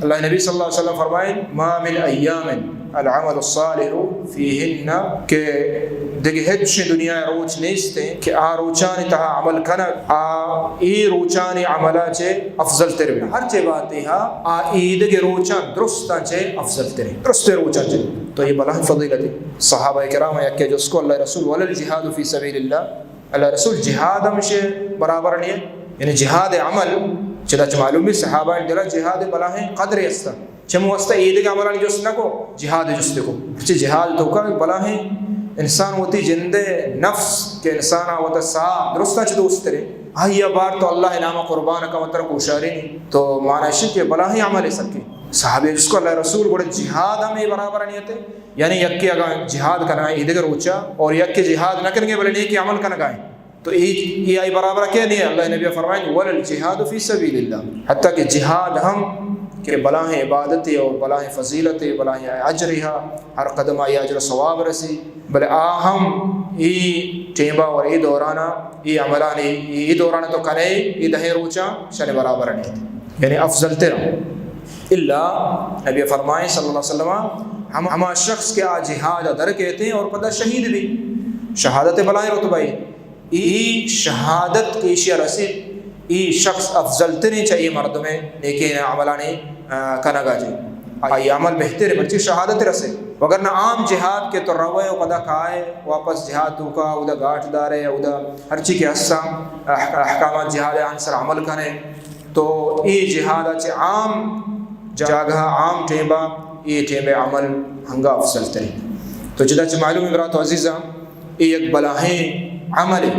اللہ نبی صلی اللہ علیہ وسلم فرمائیں ما من ایام العمل الصالح فیہن کہ دیکھیں ہچ دنیا روچ نیستے کہ آ روچانی تہا عمل کنک ای روچانی عملہ چے افضل تر بھی ہر چے باتی ہا عید کے روچان درستان چے افضل تر درست روچان چے. تو یہ بلا فضیلت ہے. صحابہ کرام یا کہ جس کو اللہ رسول ولا الجہاد فی سبیل اللہ رسول جہاد ہمشے برابر نہیں ہے یعنی جہاد عمل چلا معلوم صحابہ دلا جہاد بلا ہے قدر است چم واسطہ عید کے عمل جس نہ کو جہاد جس کو اچھے جہاد تو کا بلا ہے انسان ہوتی جند نفس کے انسان ہوتا سا درست چ دوست رے آیا بار تو اللہ نام قربان کا مطلب کوشاری نہیں تو معنی کہ بلا ہے عمل سکے صحابہ جس کو اللہ رسول بڑے جہاد ہمیں برابر نیت ہے یعنی یک کے اگر جہاد کرنا ہے عید کا روچا اور یک کے جہاد نہ کریں گے بلے نیک عمل کرنا گائیں تو یہ آئی برابر کیا نہیں ہے. اللہ نبی فرمائیں وَلَا الْجِهَادُ فِي سَبِيلِ اللَّهِ حتیٰ کہ جہاد ہم کہ بلاہیں عبادت اور بلاہیں فضیلت بلاہیں اجر ہر قدم آئی اجر ثواب رسی بلے ہم ای ٹیمبا اور ای دورانہ ای عملانی ای دورانہ تو کنے ای دہیں روچا شن برابر نہیں یعنی افضل تیرا اللہ نبی فرمائیں صلی اللہ علیہ وسلم ہما شخص کے جہاد در کہتے ہیں اور پتہ شہید بھی شہادت بلائیں رتبائی ای شہادت کی اشیاء رسید ای شخص افضل ترین چاہیے مرد میں لیکن عملانی کنگا جی آئی عمل بہتر ہے بچے شہادت رسے وگرنہ عام جہاد کے تو روے و پدا کھائے واپس جہاد تو کا ادا گاٹھ دارے ادا ہر چی کے حصہ احکامات جہاد عنصر عمل کریں تو ای جہاد اچھے عام جاگہ عام ٹیمبا ای ٹیمبے عمل ہنگا افضل ترین. تو جدا چھ معلوم برات و عزیزہ ای ایک بلاہیں عمل